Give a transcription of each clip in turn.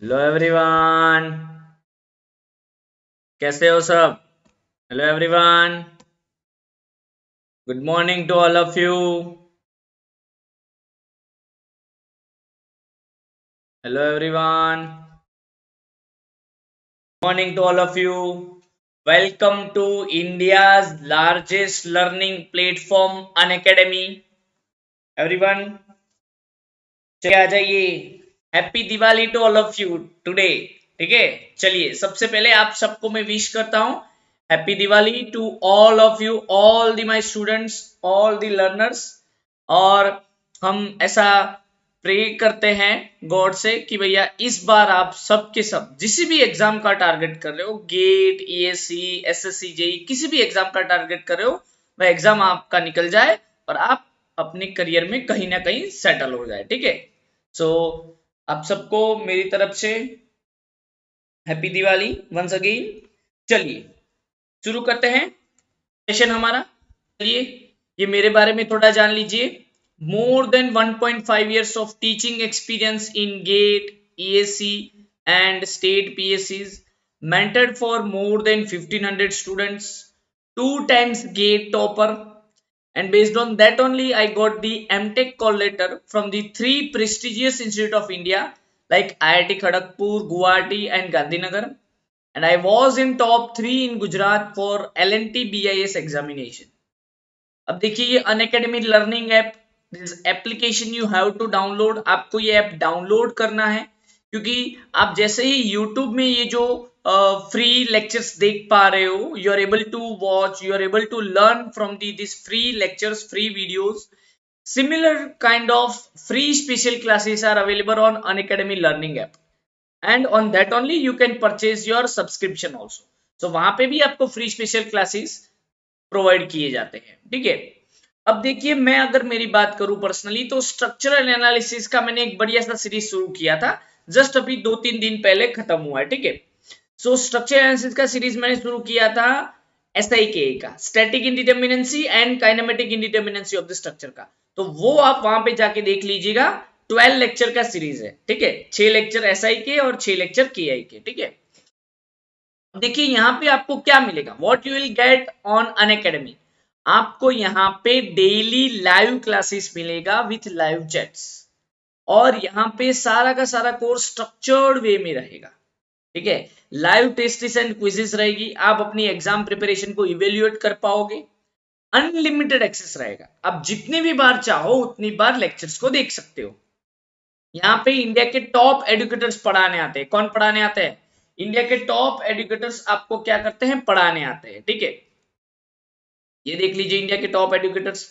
Hello everyone, कैसे हो सब। Hello everyone, good morning to all of you. Hello everyone, morning to all of you. Welcome to India's largest learning platform Unacademy. Everyone, चलिए आ जाइए। Happy Diwali to all of you today. ठीक है, चलिए सबसे पहले आप सबको मैं विश करता हूं happy Diwali to all of you, all the my students, all the learners. और हम ऐसा प्रे करते हैं गॉड से कि भैया इस बार आप सब के सब जिस भी एग्जाम का टारगेट कर रहे हो, गेट, ईएससी, एसएससी, जेई, किसी भी एग्जाम का टारगेट कर रहे हो, वह एग्जाम आपका निकल जाए और आप अपने करियर में कहीं ना कहीं सेटल हो जाए। ठीक है, सो आप सबको मेरी तरफ से हैप्पी दिवाली वंस अगेन। चलिए शुरू करते हैं सेशन हमारा। चलिए, ये मेरे बारे में थोड़ा जान लीजिए। More than 1.5 years of teaching experience in GATE, ESC and state PSCs, mentored for more than 1500 students, 2 times GATE topper, and based on that only I got the MTech call letter from the 3 prestigious institute of India like IIT Kharagpur, Guwahati and Gandhinagar, and I was in top 3 in Gujarat for LNT BIS examination. अब देखिए ये Unacademy learning app, this application you have to download. आपको ये app download करना है क्योंकि आप जैसे ही यूट्यूब में ये जो फ्री लेक्चर्स देख पा रहे हो, you are able to watch, you are able to learn from the this free lectures, free videos. Similar kind of free special classes are available on Unacademy Learning app, and on that only you can purchase your subscription also. So वहां पे भी आपको free special classes provide किए जाते हैं। ठीक है, अब देखिए मैं अगर मेरी बात करूं पर्सनली तो स्ट्रक्चरल एनालिसिस का मैंने एक बढ़िया सा सीरीज शुरू किया था, जस्ट अभी 2-3 दिन पहले खत्म हुआ है। ठीक है, सो स्ट्रक्चर एनालिसिस का सीरीज मैंने शुरू किया था SIK का, static indeterminacy and kinematic indeterminacy of the structure का। तो वो आप वहां पे जाके देख लीजिएगा। 12 लेक्चर का सीरीज है। ठीक है, 6 लेक्चर SIK और 6 लेक्चर KIK। ठीक है, देखिए यहाँ पे आपको क्या मिलेगा, what you will get on Unacademy. आपको यहाँ पे डेली लाइव क्लासेस मिलेगा विथ लाइव चैट्स, और यहाँ पे सारा का सारा कोर्स स्ट्रक्चर्ड वे में रहेगा। ठीक है, लाइव टेस्ट एंड क्विजेस रहेगी, आप अपनी एग्जाम प्रिपरेशन को इवेल्युएट कर पाओगे। अनलिमिटेड एक्सेस रहेगा, आप जितनी भी बार चाहो उतनी बार लेक्चर्स को देख सकते हो। यहाँ पे इंडिया के टॉप एडुकेटर्स पढ़ाने आते हैं। कौन पढ़ाने आते हैं? इंडिया के टॉप एडुकेटर्स आपको क्या करते हैं, पढ़ाने आते हैं। ठीक है, ये देख लीजिए इंडिया के top educators.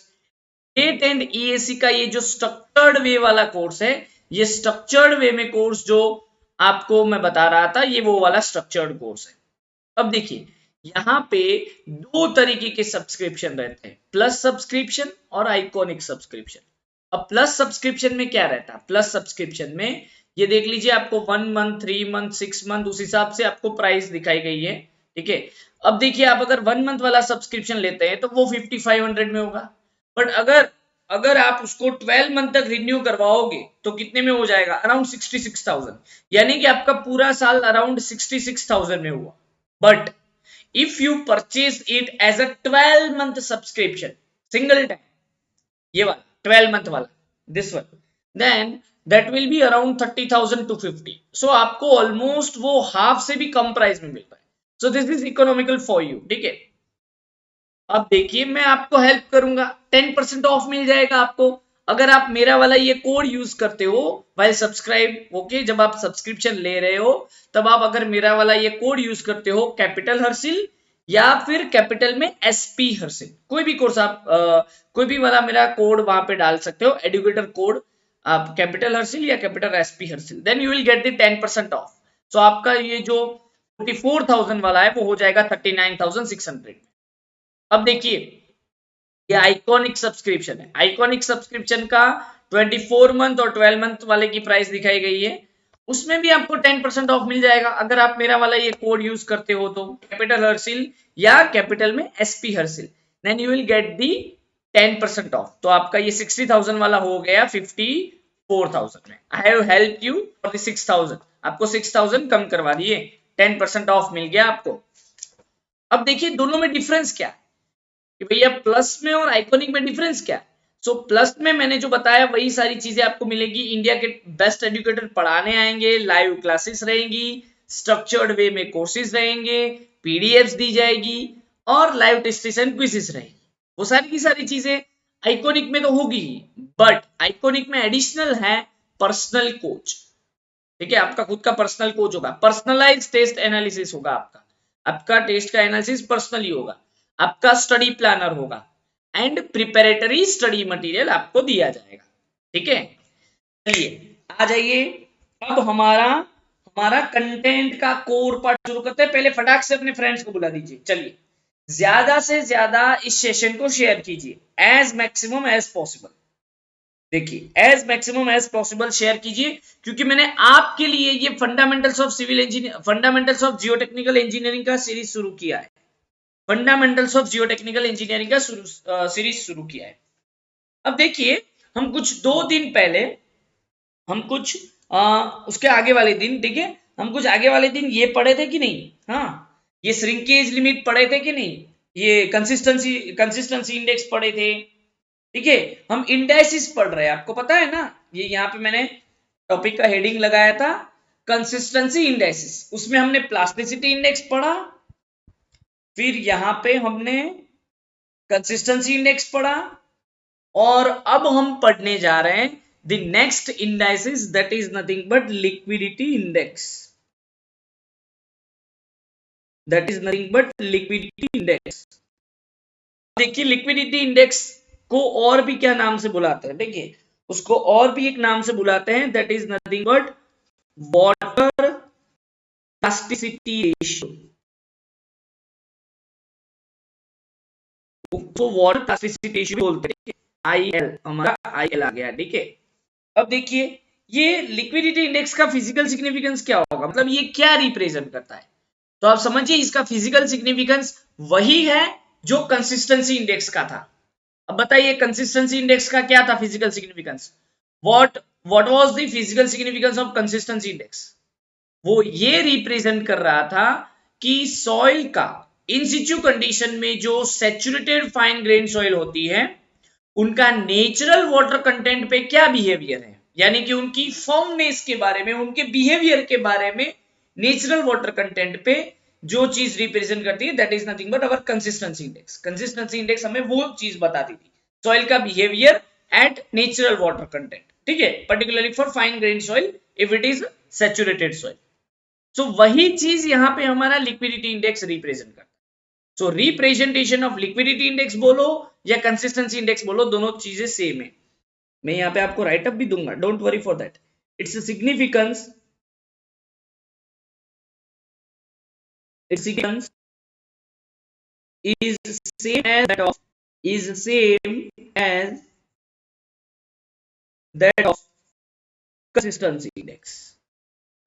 GATE and ESC का ये जो स्ट्रक्चर्ड वे वाला कोर्स है, ये स्ट्रक्चर्ड वे में कोर्स जो आपको मैं बता रहा था, ये वो वाला स्ट्रक्चर्ड कोर्स है। अब देखिए यहाँ पे 2 तरीके के सब्सक्रिप्शन रहते हैं, प्लस सब्सक्रिप्शन और आइकॉनिक सब्सक्रिप्शन। अब प्लस सब्सक्रिप्शन में क्या रहता है, प्लस सब्सक्रिप्शन में ये देख लीजिए आपको 1 मंथ, 3 मंथ, 6 मंथ, उस हिसाब से आपको प्राइस दिखाई गई है। ठीक है, अब देखिए आप अगर 1 मंथ वाला सब्सक्रिप्शन लेते हैं तो वो 5500 में होगा, बट अगर अगर आप उसको 12 मंथ तक रिन्यू करवाओगे तो कितने में हो जाएगा, अराउंड 66,000। यानी कि आपका पूरा साल अराउंड 66,000 में हुआ। But if you purchase it as a 12 month subscription, single time, ये वाला 12 month वाला, this one, then that will be around 30,000 to 50। so आपको almost वो हाफ से भी कम प्राइस में मिल रहा है। so this is economical for you। ठीक है, अब देखिए मैं आपको हेल्प करूंगा, 10% ऑफ मिल जाएगा आपको अगर आप मेरा वाला ये कोड यूज करते हो वाइल सब्सक्राइब। ओके, जब आप सब्सक्रिप्शन ले रहे हो तब आप अगर मेरा वाला ये कोड यूज करते हो, कैपिटल हर्षिल या फिर कैपिटल में SP हर्षिल, कोई भी कोर्स आप कोई भी वाला मेरा कोड वहां पे डाल सकते हो, एडुकेटर कोड आप कैपिटल हर्षिल या capital SP Harshil, then you will get the 10% off. So आपका ये जो 44,000 वाला है वो हो जाएगा 39,600। अब देखिए ये आइकॉनिक सब्सक्रिप्शन है, आइकॉनिक सब्सक्रिप्शन का 24 मंथ और 12 मंथ वाले की प्राइस दिखाई गई है, उसमें भी आपको 10% ऑफ मिल जाएगा अगर आप मेरा वाला ये कोड यूज करते हो तो, कैपिटल हर्षिल या कैपिटल में SP Harshil, then you will get the 10% off. तो आपका ये 60,000 वाला हो गया 54,000 में। I have help you for the 6,000, आपको 6000 कम करवा दिए, 10% ऑफ मिल गया आपको। अब देखिए दोनों में डिफरेंस क्या कि भैया प्लस में और आइकॉनिक में डिफरेंस क्या। सो प्लस में मैंने जो बताया वही सारी चीजें आपको मिलेगी, इंडिया के बेस्ट एजुकेटर पढ़ाने आएंगे, लाइव क्लासेस रहेंगी, स्ट्रक्चर्ड वे में कोर्सेज रहेंगे, पीडीएफ्स दी जाएगी और लाइव टेस्टेशन क्विज़ेस रहेगी। वो सारी की सारी चीजें आइकॉनिक में तो होगी ही, बट आइकॉनिक में एडिशनल है पर्सनल कोच। ठीक है, आपका खुद का पर्सनल कोच होगा, पर्सनलाइज टेस्ट एनालिसिस होगा, आपका टेस्ट का एनालिसिस पर्सनली होगा, आपका स्टडी प्लानर होगा एंड प्रिपरेटरी स्टडी मटेरियल आपको दिया जाएगा। ठीक है, चलिए आ जाइए अब हमारा कंटेंट का कोर पार्ट शुरू करते हैं। पहले फटाक से अपने फ्रेंड्स को बुला दीजिए। चलिए ज्यादा से ज्यादा इस सेशन को शेयर कीजिए एज मैक्सिमम एज पॉसिबल। देखिए as maximum as possible share कीजिए, क्योंकि मैंने आपके लिए ये fundamentals of civil engineer, fundamentals of geotechnical engineering का सीरीज शुरू किया है। फंडामेंटल्स ऑफ जियोटेक्निकल इंजीनियरिंग का सीरीज शुरू किया है। अब देखिए हम कुछ 2 दिन पहले हम कुछ उसके आगे वाले दिन, देखिए हम कुछ आगे वाले दिन ये पढ़े थे कि नहीं, हाँ ये श्रिंकेज लिमिट पढ़े थे कि नहीं, ये कंसिस्टेंसी इंडेक्स पढ़े थे। ठीक है, हम इंडाइसिस पढ़ रहे हैं, आपको पता है ना, ये यहाँ पे मैंने टॉपिक का हेडिंग लगाया था कंसिस्टेंसी इंडाइसिस, उसमें हमने प्लास्टिसिटी इंडेक्स पढ़ा, फिर यहाँ पे हमने कंसिस्टेंसी इंडेक्स पढ़ा, और अब हम पढ़ने जा रहे हैं the next indices that is nothing but liquidity index, that is nothing but liquidity index. देखिए लिक्विडिटी इंडेक्स को और भी क्या नाम से बुलाते हैं, देखिए उसको और भी एक नाम से बुलाते हैं, that is nothing but water plasticity ratio. तो वाटर प्लास्टिसिटी रेशियो बोलते हैं, आईएल, हमारा आईएल आ गया। ठीक है, अब देखिए ये लिक्विडिटी इंडेक्स का फिजिकल सिग्निफिकेंस क्या होगा, मतलब ये क्या रिप्रेजेंट करता है, तो आप समझिए इसका फिजिकल सिग्निफिकेंस वही है जो कंसिस्टेंसी इंडेक्स का था। अब बताइए कंसिस्टेंसी इंडेक्स का क्या था physical significance, what was the physical significance of consistency index, वो ये रिप्रेजेंट कर रहा था कि सॉइल का इन सिचु कंडीशन में जो सैचुरेटेड फाइन ग्रेन सॉइल होती है उनका नेचुरल वाटर कंटेंट पे क्या बिहेवियर है, यानी कि उनकी फॉर्मनेस के बारे में, उनके बिहेवियर के बारे में नेचुरल वाटर कंटेंट पे जो चीज रिप्रेजेंट करती है that is nothing but our consistency index. Consistency index हमें वो चीज बताती थी, सॉइल का behaviour at natural water content. ठीक है, particularly for fine grain soil if it is saturated soil. So वही चीज यहां पे हमारा लिक्विडिटी इंडेक्स रिप्रेजेंट करता है। सो रिप्रेजेंटेशन ऑफ लिक्विडिटी इंडेक्स बोलो या कंसिस्टेंसी इंडेक्स बोलो, दोनों चीजें सेम है। मैं यहाँ पे आपको राइट अप भी दूंगा, don't worry for that. Its significance is same as that of is same as that of consistency index।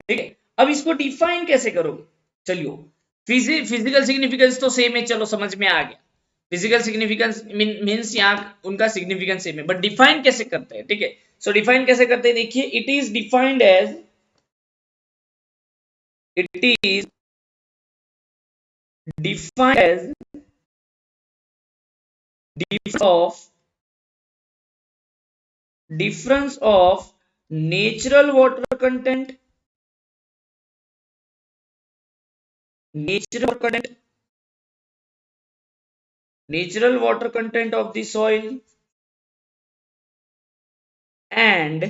ठीक है, अब इसको डिफाइन कैसे करोगे, चलिए फिजिकल सिग्निफिकेंस तो सेम है, चलो समझ में आ गया, फिजिकल सिग्निफिकेंस मींस यहाँ उनका सिग्निफिकेंस सेम है, बट डिफाइन कैसे करते हैं। ठीक है, सो डिफाइन कैसे करते हैं, देखिए it is defined as difference of natural water content, natural water content of the soil and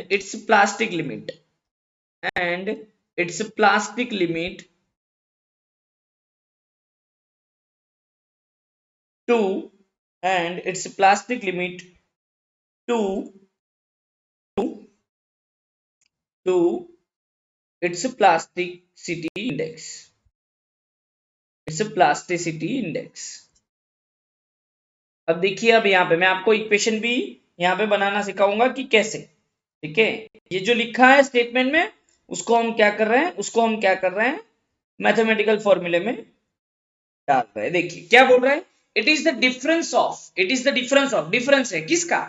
its plastic limit, and its plastic limit to and its plastic limit to its plasticity index, its plasticity index। अब देखिए अब यहाँ पे मैं आपको equation भी यहाँ पे बनाना सिखाऊंगा कि कैसे। ठीक है, ये जो लिखा है स्टेटमेंट में उसको हम क्या कर रहे हैं, मैथमेटिकल फॉर्मूले में डाल रहे हैं। देखिए क्या बोल रहा है, it is the difference of, difference है किसका,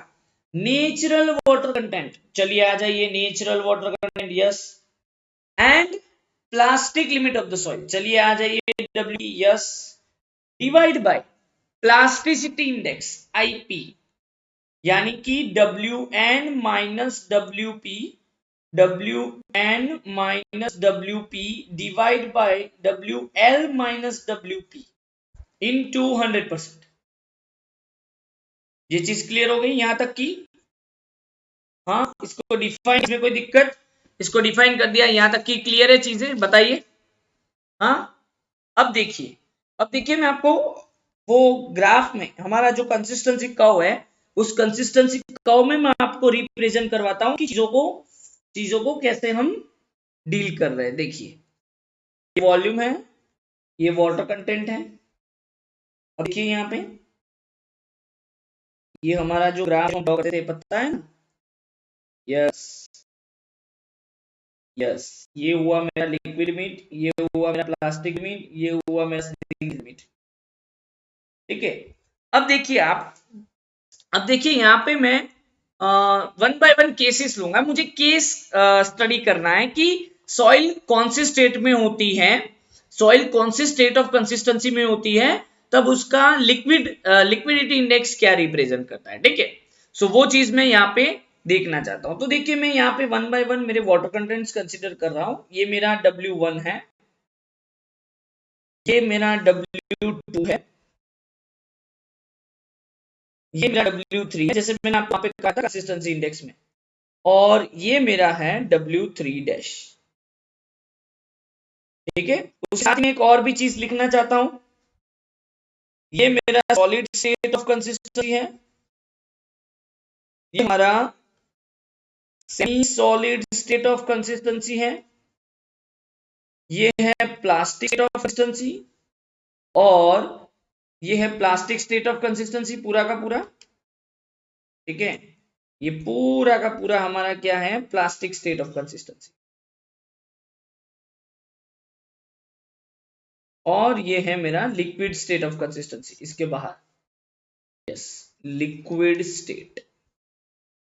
नेचुरल वाटर कंटेंट, चलिए आ जाइए, natural water content yes, and plastic limit of the soil, चलिए आ जाइए, W yes, divide by plasticity index IP, यानी कि W N minus W P, W N minus W P divide by W L minus W P in 200%। ये चीज clear हो गई यहां तक की? हाँ, इसको डिफाइन, इसमें कोई दिक्कत? इसको डिफाइन कर दिया, यहां तक की क्लियर है चीजें, बताइए। हाँ, अब देखिए मैं आपको वो ग्राफ में हमारा जो कंसिस्टेंसी कर्व है, उस कंसिस्टेंसी कर्व में मैं आपको रिप्रेजेंट करवाता हूं कि चीजों को कैसे हम डील कर रहे हैं। देखिए, ये वॉल्यूम है, ये वाटर कंटेंट है। अब देखिए यहाँ पे ये हमारा जो ग्राफ हम ड्रॉ करते हैं, पता है ना? यस यस, ये हुआ मेरा लिक्विड लिमिट, ये हुआ मेरा प्लास्टिक लिमिट, ये हुआ मेरा लिमिट। ठीक है, अब देखिए अब देखिए यहाँ पे मैं वन बाय वन केसेस लूंगा। मुझे केस स्टडी करना है कि सॉइल कौन से स्टेट में होती है, सॉइल कौन से स्टेट ऑफ कंसिस्टेंसी में होती है, तब उसका लिक्विडिटी इंडेक्स क्या रिप्रेजेंट करता है। ठीक है, सो वो चीज मैं यहाँ पे देखना चाहता हूं। तो देखिए मैं यहाँ पे वन बाय वन मेरे वाटर कंटेंट्स कंसिडर कर रहा हूं। ये मेरा W1 है, ये मेरा W2 है, ये मेरा W3 है, जैसे मैंने आपको पे कहा था कंसिस्टेंसी इंडेक्स में, और ये मेरा है W3 डैश। ठीक है, उसके साथ में एक और भी चीज लिखना चाहता हूं, ये मेरा सॉलिड स्टेट ऑफ कंसिस्टेंसी है, ये हमारा semi solid state of consistency है, ये है प्लास्टिक स्टेट ऑफ कंसिस्टेंसी, और ये है प्लास्टिक स्टेट ऑफ कंसिस्टेंसी पूरा का पूरा। ठीक है, ये पूरा का पूरा हमारा क्या है, प्लास्टिक स्टेट ऑफ कंसिस्टेंसी, और ये है मेरा लिक्विड स्टेट ऑफ कंसिस्टेंसी इसके बाहर। Yes, liquid state.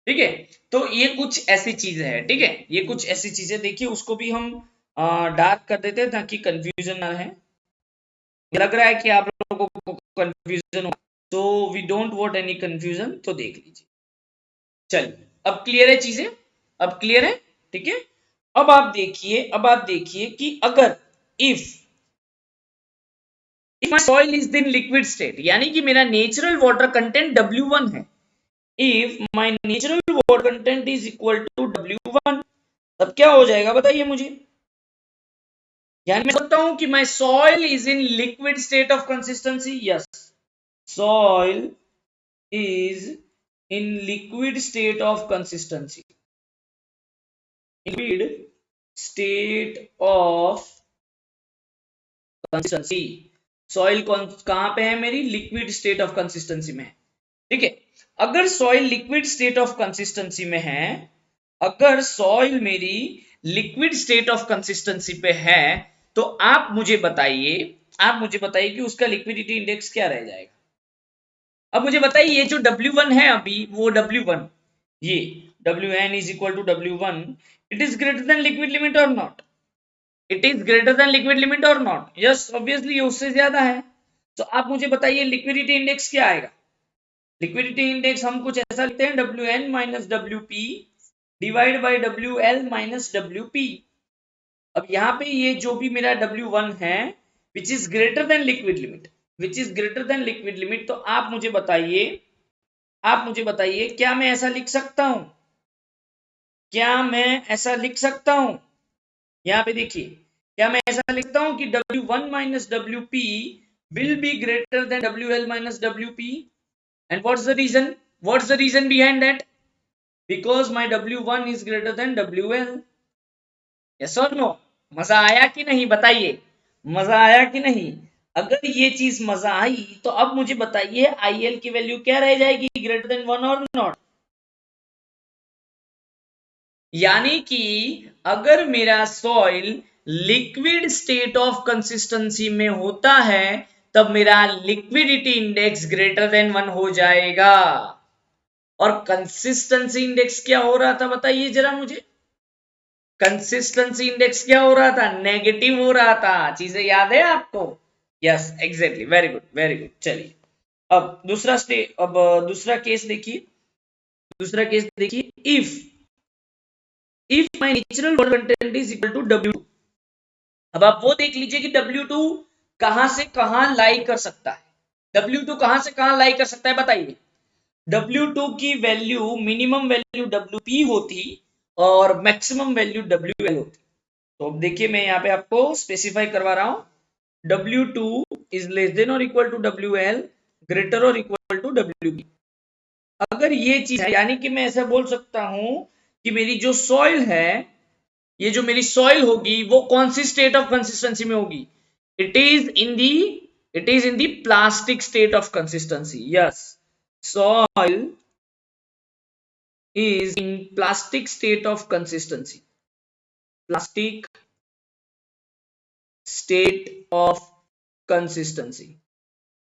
ठीक है, तो ये कुछ ऐसी चीजें हैं। ठीक है, ये कुछ ऐसी चीजें, देखिए उसको भी हम डार्क कर देते हैं ताकि कंफ्यूजन ना रहे। लग रहा है कि आप लोगों को कंफ्यूजन हो, तो we don't want any confusion, तो देख लीजिए। चलिए, अब क्लियर है चीजें, अब क्लियर है। ठीक है, अब आप देखिए कि अगर if my soil is in liquid state, यानी कि मेरा नेचुरल वाटर कंटेंट W1 है, if my natural water content is equal to W1, तब क्या हो जाएगा बताइए मुझे? यानी मैं सकता हूं कि my soil is in liquid state of consistency, yes, soil is in liquid state of consistency, liquid state of consistency. Soil कहां पे है मेरी? लिक्विड स्टेट ऑफ कंसिस्टेंसी में है। ठीक है, अगर soil liquid state of consistency में है, अगर सॉइल मेरी लिक्विड स्टेट ऑफ कंसिस्टेंसी पे है, तो आप मुझे बताइए कि उसका लिक्विडिटी इंडेक्स क्या रह जाएगा। अब मुझे बताइए, ये जो W1 है अभी, वो W1, ये Wn is equal to W1, it is greater than liquid limit or not? It is greater than liquid limit or not? Yes, obviously ये उससे ज्यादा है। तो आप मुझे बताइए लिक्विडिटी इंडेक्स क्या आएगा। लिक्विडिटी इंडेक्स हम कुछ ऐसा लिखते हैं, Wn minus WP divide by WL minus WP। अब यहाँ पे ये जो भी मेरा W1 है, which is greater than liquid limit, which is greater than liquid limit, तो आप मुझे बताइए क्या मैं ऐसा लिख सकता हूं? क्या मैं ऐसा लिख सकता हूं? यहाँ पे देखिए, क्या मैं ऐसा लिखता हूं कि W1 minus WP will be greater than WL minus WP? And what's the reason? What's the reason behind that? Because my W1 is greater than WL. Yes or no? मजा आया कि नहीं बताइए, मजा आया कि नहीं? अगर ये चीज मजा आई, तो अब मुझे बताइए IL की वैल्यू क्या रह जाएगी, ग्रेटर देन 1 और नॉट? यानी कि अगर मेरा soil liquid state of consistency में होता है, तब मेरा लिक्विडिटी इंडेक्स ग्रेटर देन 1 हो जाएगा। और कंसिस्टेंसी इंडेक्स क्या हो रहा था बताइए जरा मुझे। कंसिस्टेंसी इंडेक्स क्या हो रहा था, नेगेटिव हो रहा था। चीजें याद है आपको? Yes exactly, very good very good. चलिए अब दूसरा केस देखिए। दूसरा केस देखिए, if my natural water content is equal to W2। अब आप वो देख लीजिए कि W2 कहां से कहां लाई कर सकता है। W2 कहां से कहां लाई कर सकता है बताइए। W2 की वैल्यू, मिनिमम वैल्यू WP होती और मैक्सिमम वैल्यू WL होती। तो अब देखिए मैं यहाँ पे आपको स्पेसिफाई करवा रहा हूं, W2 इज लेस देन और इक्वल टू WL, ग्रेटर और इक्वल टू WP। अगर ये चीज है, यानी कि मैं ऐसा बोल सकता हूं कि मेरी जो सॉइल है, ये जो मेरी सॉइल होगी वो कौन सी स्टेट ऑफ कंसिस्टेंसी में होगी? It is in the it is in the plastic state of consistency. Yes, soil is in plastic state of consistency. Plastic state of consistency.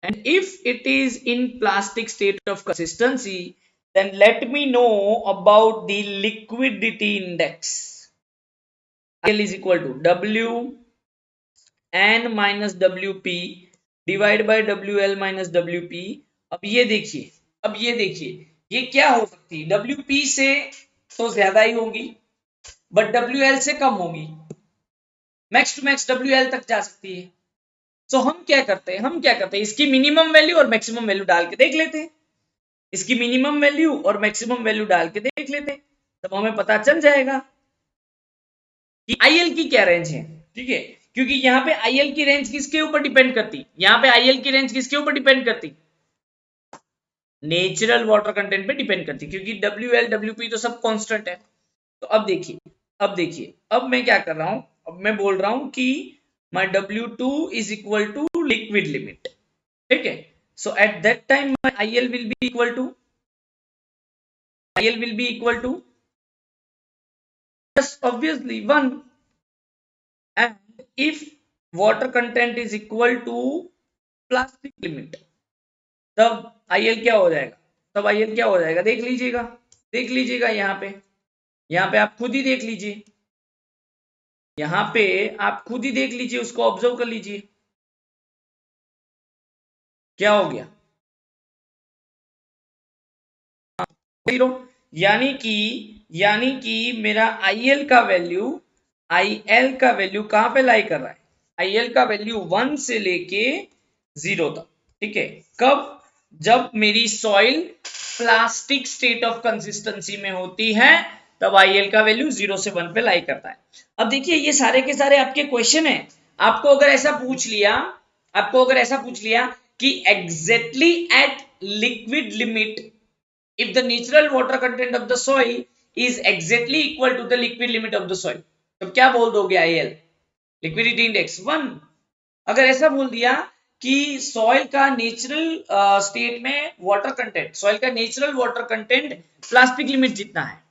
And if it is in plastic state of consistency, then let me know about the liquidity index. L is equal to W n minus WP divide by WL minus WP। अब ये देखिए ये क्या हो सकती है, WP से तो ज्यादा ही होगी बट WL से कम होगी। मैक्स टू मैक्स WL तक जा सकती है। सो हम क्या करते हैं, इसकी मिनिमम वैल्यू और मैक्सिमम वैल्यू डाल के देख लेते हैं। इसकी मिनिमम वैल्यू और मैक्सिमम वैल्यू डाल के देख लेते हैं, तब हमें पता चल जाएगा कि IL की क्या रेंज है। ठीक है, क्योंकि यहाँ पे IL की रेंज किसके ऊपर डिपेंड करती, यहाँ पे IL की रेंज किसके ऊपर डिपेंड करती, नेचुरल वाटर कंटेंट पे डिपेंड करती, क्योंकि WL WP तो सब कांस्टेंट है। तो अब मैं क्या कर रहा हूं, अब मैं बोल रहा हूं कि my W2 is equal to liquid limit। ठीक है, so at that time my IL will be equal to yes obviously 1। and if water content is equal to plastic limit, तब IL क्या हो जाएगा, देख लीजिएगा यहाँ पे आप खुद ही देख लीजिए, उसको ऑब्जर्व कर लीजिए क्या हो गया, 0। यानी कि मेरा IL का वैल्यू कहां पे लाई कर रहा है, IL का वैल्यू 1 से लेके 0 तक। ठीक है, कब, जब मेरी soil plastic state of consistency में होती है तब IL का वैल्यू 0 से 1 पे लाई करता है। अब देखिए ये सारे के सारे आपके क्वेश्चन है। आपको अगर ऐसा पूछ लिया कि exactly at liquid limit if the natural water content of the soil is exactly equal to the liquid limit of the soil, तो क्या बोल दोगे IL, लिक्विडिटी इंडेक्स 1। अगर ऐसा बोल दिया कि सॉइल का नेचुरल स्टेट में वाटर कंटेंट, प्लास्टिक लिमिट जितना है,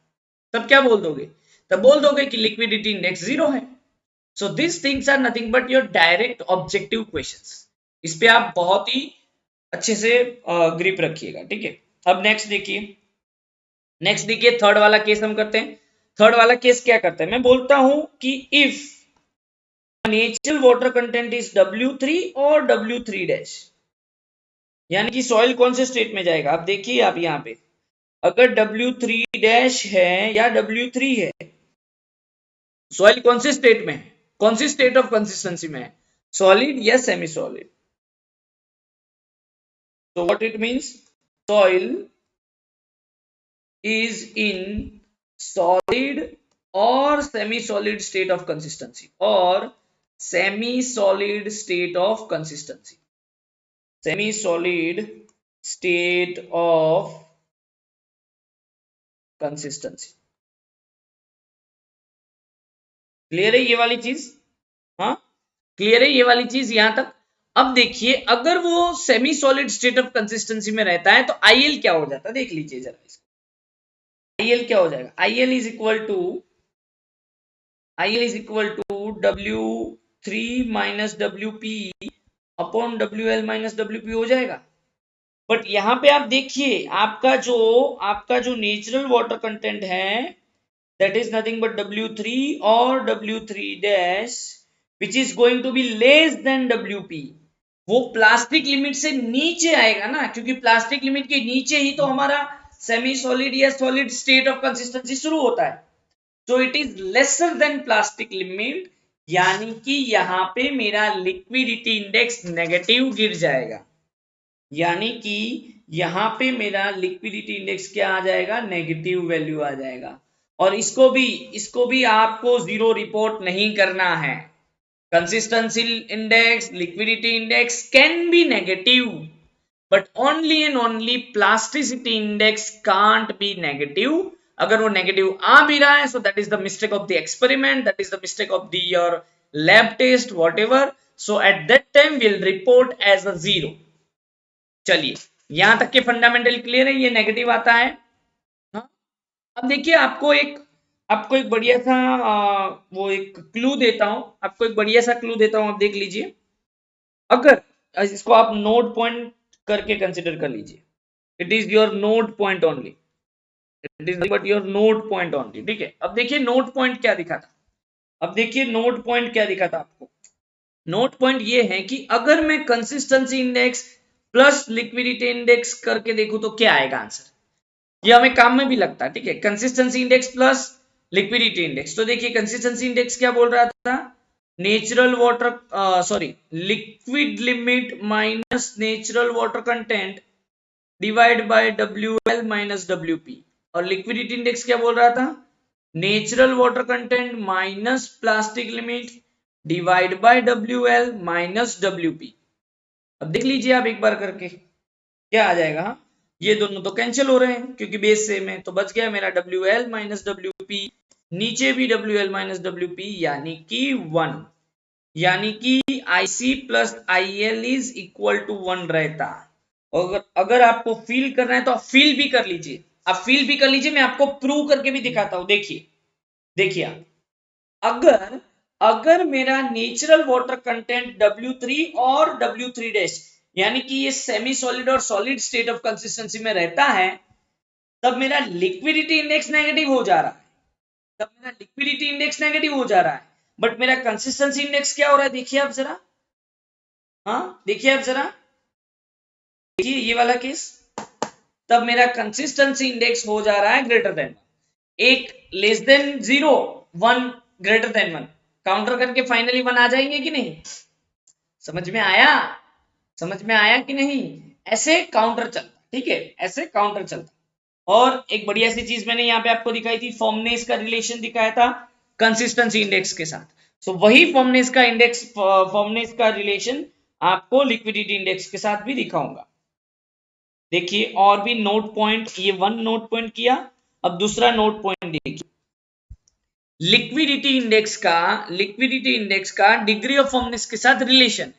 तब क्या बोल दोगे, तब बोल दोगे कि लिक्विडिटी इंडेक्स 0 है। So this things are nothing but your direct objective questions. इस पे आप बहुत ही अच्छे से ग्रिप रखिएगा। ठीक है, अब नेक्स्ट देखिए थर्ड वाला केस हम करते हैं। थर्ड वाला केस क्या करते हैं, मैं बोलता हूं कि if natural water content is W3 और W3 डैश, यानी कि सॉइल कौन से स्टेट में जाएगा। आप देखिए आप यहाँ पे अगर W3 डैश है या W3 है, सॉइल कौन से स्टेट में है, कौन सी स्टेट ऑफ कंसिस्टेंसी में है, सॉलिड या semi solid. so what it means, soil is in solid or semi solid state of consistency, or semi solid state of consistency, semi solid state of consistency। Clear है ये वाली चीज, हाँ clear है ये वाली चीज यहां तक। अब देखिए अगर वो semi solid state of consistency में रहता है तो IL क्या हो जाता है, देख लीजिए जरा इसको। IL क्या हो जाएगा, IL is equal to W3 minus WP upon WL minus WP हो जाएगा। बट यहाँ पे आप देखिए आपका जो नेचुरल वाटर कंटेंट है that is nothing but W3 or W3 dash which is going to be less than WP, वो प्लास्टिक लिमिट से नीचे आएगा ना, क्योंकि प्लास्टिक लिमिट के नीचे ही तो हमारा सेमी सॉलिड या सॉलिड स्टेट ऑफ कंसिस्टेंसी शुरू होता है। So it is lesser than plastic limit, यानी कि यहाँ पे मेरा लिक्विडिटी इंडेक्स नेगेटिव गिर जाएगा, यानी कि यहाँ पे मेरा लिक्विडिटी इंडेक्स क्या आ जाएगा, नेगेटिव वैल्यू आ जाएगा। और इसको भी आपको जीरो रिपोर्ट नहीं करना है। Consistency index, liquidity index can be negative but only and only plasticity index can't be negative. अगर वो नेगेटिव आ भी रहा है, so that is the mistake of the experiment, that is the mistake of the your lab test whatever, so at that time will report as a zero. चलिए यहां तक के फंडामेंटल क्लियर है, ये नेगेटिव आता है। हाँ? अब देखिए आपको एक बढ़िया सा वो एक क्लू देता हूं, आपको एक बढ़िया सा क्लू देता हूं, आप देख लीजिए। अगर इसको आप नोड पॉइंट करके कंसिडर कर लीजिए, it is your node point only, it is but your node point only. ठीक है, अब देखिए नोड पॉइंट क्या दिखा था, अब देखिए नोड पॉइंट क्या दिखा था आपको। नोट पॉइंट ये है कि अगर मैं consistency index plus liquidity index करके देखूं तो क्या आएगा आंसर, ये हमें काम में भी लगता है। ठीक है, consistency index plus liquidity index, तो देखिए कंसिस्टेंसी इंडेक्स क्या बोल रहा था, natural water sorry liquid limit minus natural water content divide by WL minus WP, और लिक्विडिटी इंडेक्स क्या बोल रहा था, natural water content minus plastic limit divide by WL minus WP। अब देख लीजिए आप एक बार करके क्या आ जाएगा। ये दोनों तो कैंसिल हो रहे हैं क्योंकि बेस सेम है, तो बच गया मेरा WL माइनस WP, नीचे भी WL माइनस WP, यानी कि 1, यानी कि IC plus IL is equal to 1 रहता। और अगर आपको फील करना है तो आप फील भी कर लीजिए, आप फील भी कर लीजिए, मैं आपको प्रूव करके भी दिखाता हूं। देखिए आप, अगर अगर मेरा नेचुरल वाटर कंटेंट W3 और W3 डैश, यानी कि ये सेमी सॉलिड और सॉलिड स्टेट ऑफ कंसिस्टेंसी में रहता है, तब मेरा लिक्विडिटी इंडेक्स नेगेटिव हो जा रहा है, तब मेरा लिक्विडिटी इंडेक्स नेगेटिव हो जा रहा है, बट मेरा कंसिस्टेंसी इंडेक्स क्या हो रहा है, देखिए आप जरा, हाँ देखिए आप जरा, देखिए ये वाला केस, तब मेरा कंसिस्टेंसी इंडेक्स हो जा रहा है ग्रेटर देन, एक less than 0, 1 greater than 1, counter करके फाइनली 1 आ जाएंगे कि नहीं, समझ में आया, समझ में आया कि नहीं, ऐसे काउंटर चलता। ठीक है, ऐसे काउंटर चलता। और एक बढ़िया सी चीज मैंने यहाँ पे आपको दिखाई थी, फॉर्मनेस का रिलेशन दिखाया था कंसिस्टेंसी इंडेक्स के साथ, सो वही फॉर्मनेस का रिलेशन आपको लिक्विडिटी इंडेक्स के साथ भी दिखाऊंगा। देखिए और भी नोट पॉइंट, ये 1 नोट पॉइंट किया, अब दूसरा नोट पॉइंट देखिए, लिक्विडिटी इंडेक्स का डिग्री ऑफ फॉर्मनेस के साथ रिलेशन,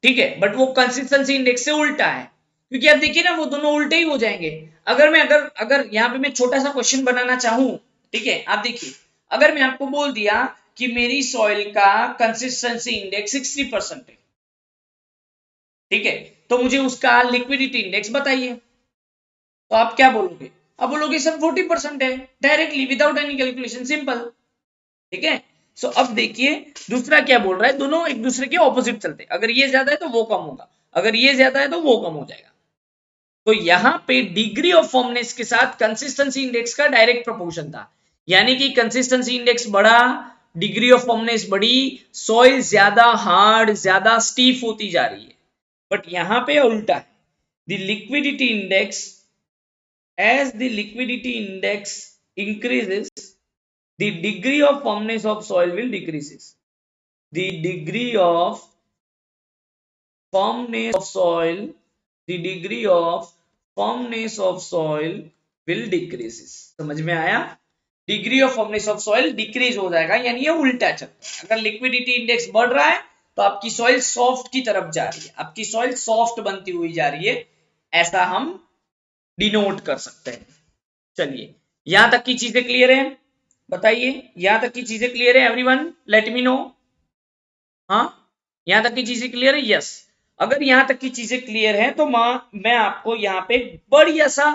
ठीक है, बट वो कंसिस्टेंसी इंडेक्स से उल्टा है, क्योंकि आप देखिए ना वो दोनों उल्टे ही हो जाएंगे। अगर मैं अगर अगर यहाँ पे मैं छोटा सा क्वेश्चन बनाना चाहूं, ठीक है, आप देखिए, अगर मैं आपको बोल दिया कि मेरी सॉइल का कंसिस्टेंसी इंडेक्स 60% है, ठीक है, तो मुझे उसका लिक्विडिटी इंडेक्स बताइए, तो आप क्या बोलोगे, आप बोलोगे सर 40% है, directly without any calculation, simple. ठीक है, सो अब देखिए दूसरा क्या बोल रहा है, दोनों एक दूसरे के ऑपोजिट चलते, अगर ये ज्यादा है तो वो कम होगा, अगर ये ज्यादा है तो वो कम हो जाएगा। तो यहां पे डिग्री ऑफ फॉर्मनेस के साथ कंसिस्टेंसी इंडेक्स का डायरेक्ट प्रोपोर्शन था, यानी कि कंसिस्टेंसी इंडेक्स बढ़ा, डिग्री ऑफ फॉर्मनेस बढ़ी, सॉइल ज्यादा हार्ड ज्यादा स्टीफ होती जा रही है। बट यहां पे उल्टा है, the liquidity index, as the liquidity index increases, the degree of firmness of soil will decreases, the degree of firmness of soil, the degree of firmness of soil will decreases। समझ में आया, degree of firmness of soil decrease हो जाएगा, यानी ये उल्टा चलता है। अगर लिक्विडिटी इंडेक्स बढ़ रहा है तो आपकी सॉइल सॉफ्ट की तरफ जा रही है, आपकी सॉइल सॉफ्ट बनती हुई जा रही है, ऐसा हम डिनोट कर सकते हैं। चलिए यहां तक की चीजें क्लियर है, बताइए यहां तक की चीजें क्लियर है एवरीवन, लेट मी नो। हाँ, यहां तक की चीजें क्लियर है, यस। अगर यहां तक की चीजें क्लियर है तो मैं आपको यहाँ पे बढ़िया सा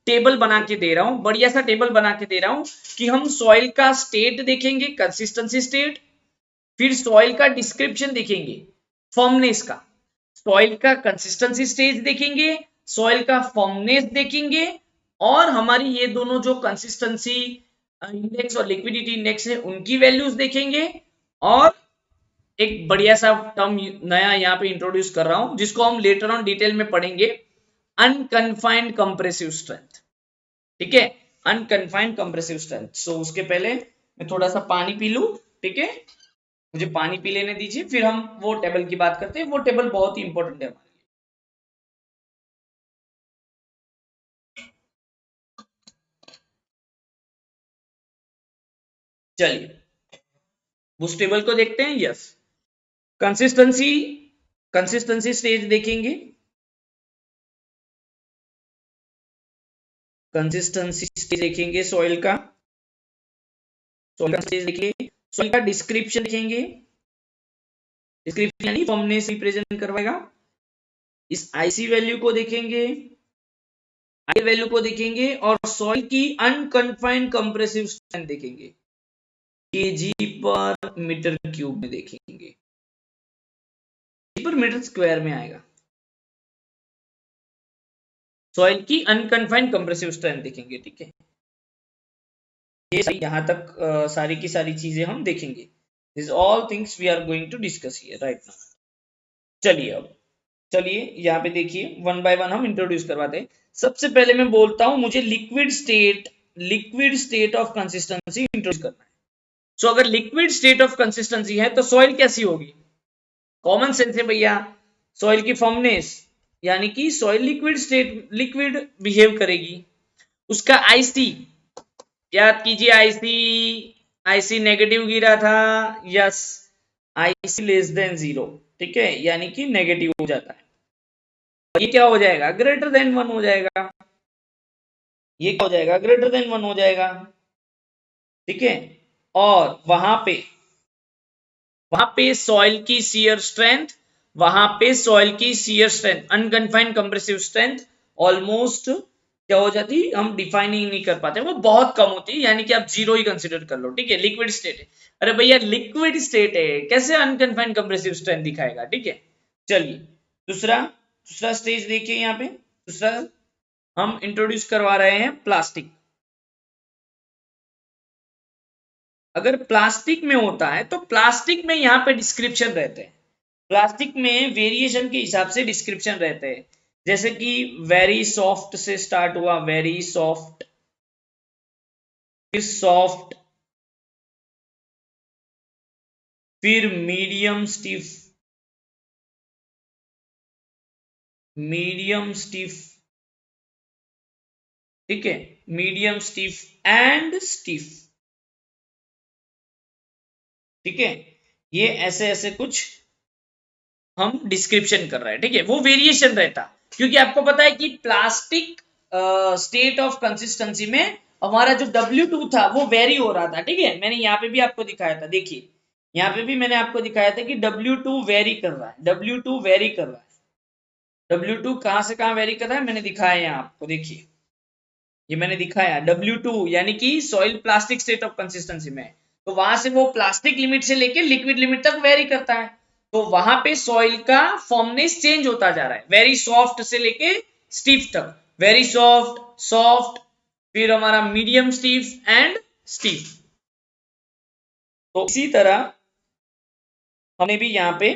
टेबल बना के दे रहा हूं, बढ़िया सा टेबल बना के दे रहा हूं कि हम सॉइल का स्टेट देखेंगे, कंसिस्टेंसी स्टेट, फिर सॉइल का डिस्क्रिप्शन देखेंगे, फॉर्मनेस का, सॉइल का कंसिस्टेंसी स्टेज देखेंगे, सॉइल का फॉर्मनेस देखेंगे, और हमारी ये दोनों जो कंसिस्टेंसी इंडेक्स और लिक्विडिटी इंडेक्स है उनकी वैल्यूज देखेंगे, और एक बढ़िया सा टर्म नया यहाँ पे इंट्रोड्यूस कर रहा हूं जिसको हम लेटर ऑन डिटेल में पढ़ेंगे, अनकन्फाइंड कंप्रेसिव स्ट्रेंथ। ठीक है, अनकन्फाइंड कंप्रेसिव स्ट्रेंथ। सो उसके पहले मैं थोड़ा सा पानी पी लूं, ठीक है, मुझे पानी पी लेने दीजिए, फिर हम वो टेबल की बात करते हैं। वो टेबल बहुत ही इंपॉर्टेंट है हमारे लिए। चलिए उस टेबल को देखते हैं। यस, कंसिस्टेंसी, कंसिस्टेंसी स्टेज देखेंगे, कंसिस्टेंसी स्टेज देखेंगे सॉइल का, सॉइल का स्टेज देखेंगे, सॉइल का डिस्क्रिप्शन देखेंगे, डिस्क्रिप्शन यानी फॉर्मनेस रिप्रेजेंट करवाएगा, इस आईसी वैल्यू को देखेंगे, आई वैल्यू को देखेंगे, और सॉइल की अनकन्फाइंड कंप्रेसिव स्ट्रेंथ देखेंगे, केजी पर मीटर क्यूब में देखेंगे, पर मीटर स्क्वायर में आएगा। सॉइल की अनकन्फाइंड कंप्रेसिव स्ट्रेंथ देखेंगे। ठीक है, ये यहां तक सारी की सारी चीजें हम देखेंगे। This all things we are going to discuss here right now. चलिए अब, चलिए यहाँ पे देखिए, वन बाय वन हम इंट्रोड्यूस करवाते हैं। सबसे पहले मैं बोलता हूं मुझे liquid state of consistency introduce करना है। सो अगर लिक्विड स्टेट ऑफ कंसिस्टेंसी है तो सॉइल कैसी होगी? कॉमन सेंस है भैया, सॉइल की फॉर्मनेस, यानी कि soil liquid state, liquid behave करेगी। उसका आईसी याद कीजिए, आईसी, आईसी नेगेटिव गिरा था, यस, आईसी लेस देन 0, ठीक है, यानी कि नेगेटिव हो जाता है। ये क्या हो जाएगा? ग्रेटर देन 1 हो जाएगा। ये क्या हो जाएगा? ग्रेटर देन 1 हो जाएगा। ठीक है, और वहां पे सॉइल की शियर स्ट्रेंथ, वहां पे सॉइल की shear strength, unconfined compressive strength almost क्या हो जाती, हम डिफाइन ही नहीं कर पाते, वो बहुत कम होती है, यानी कि आप 0 ही कंसीडर कर लो। ठीक है, लिक्विड स्टेट है, अरे भैया लिक्विड स्टेट है, कैसे अनकन्फाइंड कंप्रेसिव स्ट्रेंथ दिखाएगा? ठीक है, चलिए दूसरा दूसरा स्टेज देखिए, यहाँ पे दूसरा हम इंट्रोड्यूस करवा रहे हैं प्लास्टिक। अगर प्लास्टिक में होता है तो प्लास्टिक में यहाँ पे डिस्क्रिप्शन रहते हैं, प्लास्टिक में वेरिएशन के हिसाब से डिस्क्रिप्शन रहते हैं, जैसे कि वेरी सॉफ्ट से स्टार्ट हुआ, वेरी सॉफ्ट, फिर सॉफ्ट, फिर मीडियम स्टिफ, मीडियम स्टिफ, ठीक है, मीडियम स्टिफ एंड स्टिफ। ठीक है, ये ऐसे ऐसे कुछ हम डिस्क्रिप्शन कर रहे हैं। ठीक है, वो वेरिएशन रहता, क्योंकि आपको पता है कि प्लास्टिक स्टेट ऑफ कंसिस्टेंसी में हमारा जो W2 था वो वेरी हो रहा था। ठीक है, मैंने यहाँ पे भी आपको दिखाया था, देखिए यहाँ पे भी मैंने आपको दिखाया था कि W2 वेरी कर रहा है, W2 वेरी कर रहा है। W2 कहां से कहां वेरी कर रहा है मैंने दिखाया यहाँ आपको, देखिए ये मैंने दिखाया W2 यानी कि soil plastic state of consistency में, तो वहां से वो प्लास्टिक लिमिट से लेके लिक्विड लिमिट तक वेरी करता है, तो वहां पे सॉइल का फॉर्मनेस चेंज होता जा रहा है, वेरी सॉफ्ट से लेके स्टिफ तक, वेरी सॉफ्ट, सॉफ्ट, फिर हमारा मीडियम स्टिफ एंड स्टिफ। तो इसी तरह हमने भी यहाँ पे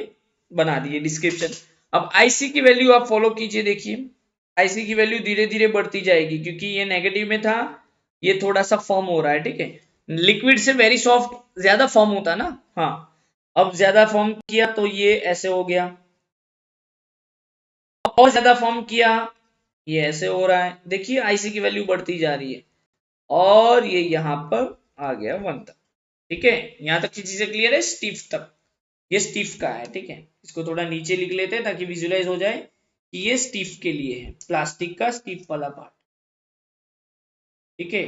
बना दिए डिस्क्रिप्शन। अब आईसी की वैल्यू आप फॉलो कीजिए, देखिए आईसी की वैल्यू धीरे धीरे बढ़ती जाएगी, क्योंकि ये नेगेटिव में था, ये थोड़ा सा फॉर्म हो रहा है। ठीक है, लिक्विड से वेरी सॉफ्ट ज्यादा फॉर्म होता है ना, हाँ, अब ज्यादा फॉर्म किया तो ये ऐसे हो गया, और ज्यादा फॉर्म किया ये ऐसे हो रहा है। देखिए आईसी की वैल्यू बढ़ती जा रही है, और ये यहाँ पर आ गया 1 तक। ठीक है, यहाँ तक की चीजें क्लियर है, स्टिफ तक, ये स्टिफ का है। ठीक है, इसको थोड़ा नीचे लिख लेते हैं ताकि विजुलाइज हो जाए कि ये स्टिफ के लिए है, प्लास्टिक का स्टिफ वाला पार्ट। ठीक है,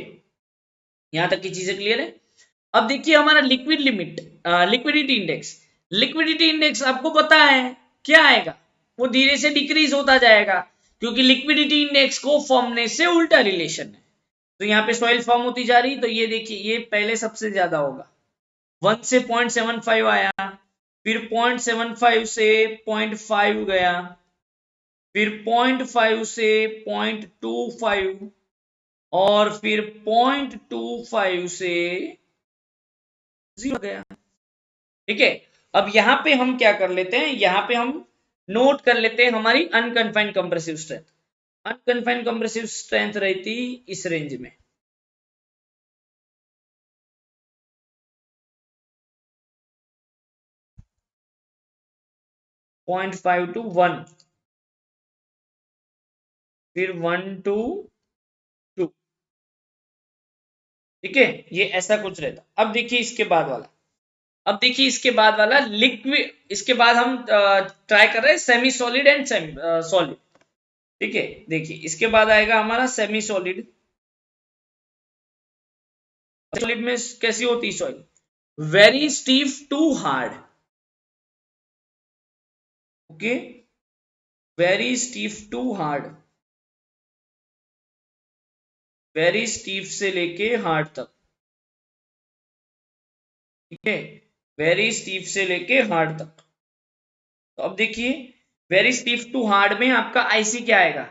यहां तक की चीजें क्लियर है। अब देखिए हमारा liquid limit, liquidity index, liquidity index आपको पता है क्या आएगा? वो धीरे से डिक्रीज होता जाएगा, क्योंकि लिक्विडिटी इंडेक्स को फॉर्मनेस से उल्टा रिलेशन है। तो यहाँ पे सॉइल फॉर्म होती जा रही, तो ये देखिए ये पहले सबसे ज्यादा होगा, 1 से 0.75 आया, फिर 0.75 से 0.5 गया, फिर 0.5 से 0.25 और फिर 0.25 से 0 गया। ठीक है, अब यहां पे हम क्या कर लेते हैं, यहां पे हम नोट कर लेते हैं हमारी unconfined compressive strength. Unconfined compressive strength रहती इस रेंज में, पॉइंट 5 to 1, फिर 1 to 2। ठीक है, ये ऐसा कुछ रहता। अब देखिए इसके बाद वाला, अब देखिए इसके बाद वाला लिक्विड, इसके बाद हम ट्राई कर रहे हैं semi solid and semi solid. ठीक है, देखिए इसके बाद आएगा हमारा सेमी सॉलिड। सॉलिड में कैसी होती soil, very stiff to hard. Okay, very stiff to hard, very stiff से लेके हार्ड तक। ठीक है, वेरी स्टीफ से लेके हार्ड तक। तो अब देखिए वेरी स्टीफ टू हार्ड में आपका आईसी क्या आएगा,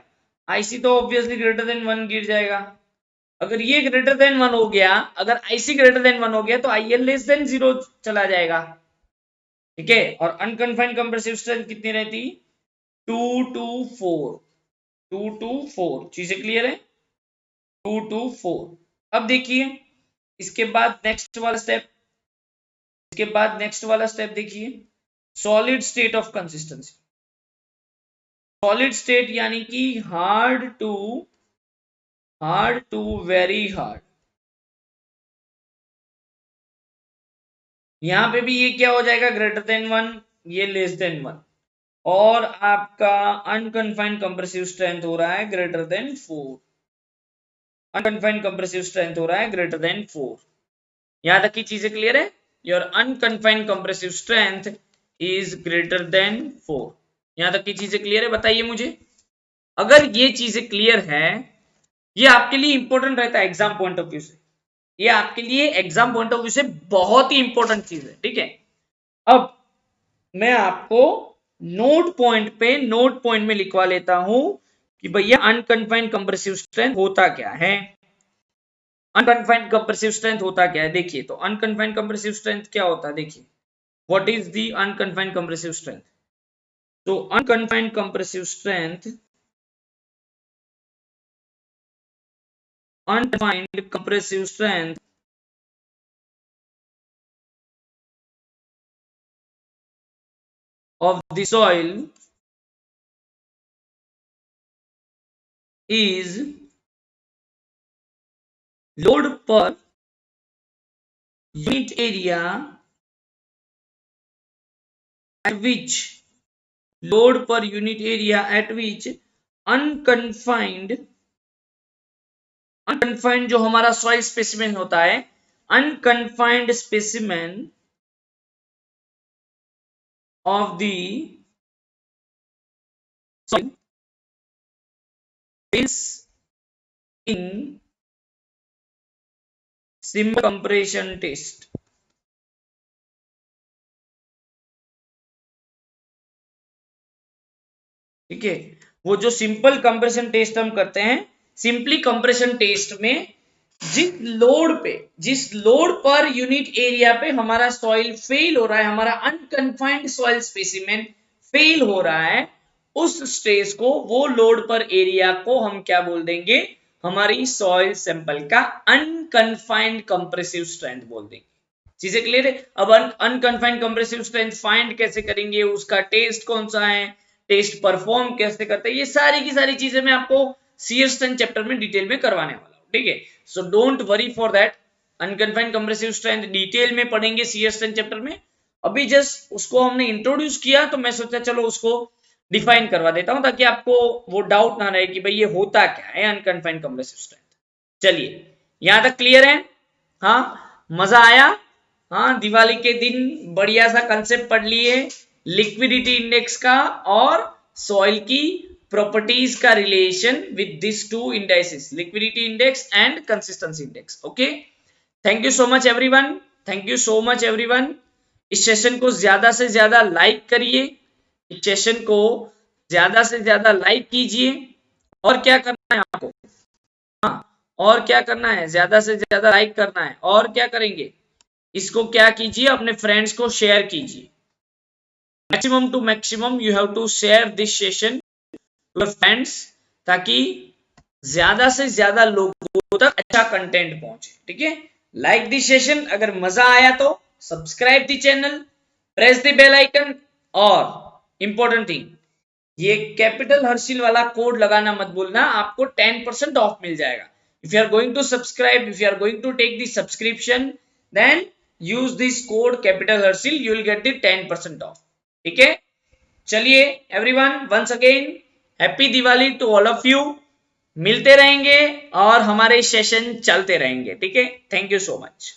आईसी तो ऑब्वियसली ग्रेटर देन 1 गिर जाएगा। अगर ये ग्रेटर देन 1 हो गया, अगर आईसी ग्रेटर देन 1 हो गया तो आईएल लेस देन 0 चला जाएगा। ठीक है, और अनकन्फाइंड कंप्रेसिव स्ट्रेंथ कितनी रहती, 2 to 4, 2 to 4। चीजें क्लियर है, 2 to 4। अब देखिए इसके बाद नेक्स्ट वाला स्टेप, इसके बाद नेक्स्ट वाला स्टेप देखिए, solid state of consistency. Solid state यानी कि हार्ड टू वेरी हार्ड। यहां पे भी ये क्या हो जाएगा, ग्रेटर देन 1, ये लेस देन 1, और आपका अनकन्फाइंड कंप्रेसिव स्ट्रेंथ हो रहा है greater than 4। Unconfined compressive strength हो रहा है ग्रेटर देन 4। यहां तक की चीजें क्लियर है, your unconfined compressive strength is greater than 4। यहां तक की चीजें क्लियर है, बताइए मुझे। अगर ये चीजें क्लियर है, ये आपके लिए इंपॉर्टेंट रहता है एग्जाम पॉइंट ऑफ व्यू से, ये आपके लिए एग्जाम पॉइंट ऑफ व्यू से बहुत ही इंपॉर्टेंट चीज है। ठीक है, अब मैं आपको नोट पॉइंट में लिखवा लेता हूं कि भैया अनकन्फाइंड कंप्रेसिव स्ट्रेंथ होता क्या है। अनकन्फाइंड कंप्रेसिव स्ट्रेंथ होता क्या है, देखिए तो अनकन्फाइंड कंप्रेसिव स्ट्रेंथ क्या होता है, देखिए what is the unconfined compressive strength. तो unconfined compressive strength, undefined compressive strength of the soil is load per unit area at which unconfined जो हमारा सॉइल स्पेसिमेन होता है, unconfined specimen of the soil is in simple compression test। ठीक है, वो जो simple compression test हम करते हैं, सिंपली कंप्रेशन टेस्ट में जिस लोड पर यूनिट एरिया पे हमारा सॉइल फेल हो रहा है, हमारा अनकन्फाइंड सॉइल स्पेसिमेन फेल हो रहा है, उस स्ट्रेस को, वो लोड पर एरिया को हम क्या बोल देंगे, हमारी सॉइल सैंपल का अनकन्फाइंड कंप्रेसिव स्ट्रेंथ बोल देंगे। चीजें क्लियर है। अब अनकन्फाइंड कंप्रेसिव स्ट्रेंथ फाइंड कैसे करेंगे, उसका टेस्ट कौन सा है, टेस्ट परफॉर्म कैसे करते हैं, ये सारी की सारी चीजें मैं आपको शियर स्ट्रेंथ चैप्टर में डिटेल में करवाने वाला हूं। ठीक है, so don't worry for that, unconfined compressive strength detail में पढ़ेंगे शियर स्ट्रेंथ चैप्टर में। अभी जस्ट उसको हमने इंट्रोड्यूस किया, तो मैं सोचा चलो उसको डिफाइन करवा देता हूं, ताकि आपको वो डाउट ना रहे कि भाई ये होता क्या है अनकन्फाइंड कंप्रेसिव स्ट्रेंथ। चलिए यहां तक क्लियर है, हाँ मजा आया। हाँ, दिवाली के दिन बढ़िया सा कंसेप्ट पढ़ लिए लिक्विडिटी इंडेक्स का और सॉइल की प्रॉपर्टीज का relation with this two indices, liquidity index and consistency index. Okay, thank you so much everyone, thank you so much everyone. इस सेशन को ज्यादा से ज्यादा लाइक करिए, इस सेशन को ज्यादा से ज्यादा लाइक कीजिए। और क्या करना है आपको, हाँ, और क्या करना है, ज्यादा से ज्यादा लाइक करना है। और क्या करेंगे, इसको क्या कीजिए, अपने फ्रेंड्स को शेयर कीजिए। Maximum to maximum you have to share this session to your friends, ताकि ज्यादा से ज्यादा लोगों तक अच्छा कंटेंट पहुंचे। ठीक है, लाइक दिस सेशन, अगर मजा आया तो subscribe the channel, press the bell icon. और इंपॉर्टेंट थिंग, ये कैपिटल हर्षिल वाला कोड लगाना मत भूलना, आपको 10% ऑफ मिल जाएगा। If you are going to subscribe, if you are going to take the subscription, then use this code capital Harshil, you will get the 10% off. ठीक है, चलिए everyone, once again happy Diwali to all of you. मिलते रहेंगे और हमारे session चलते रहेंगे। ठीक है, थैंक यू सो मच।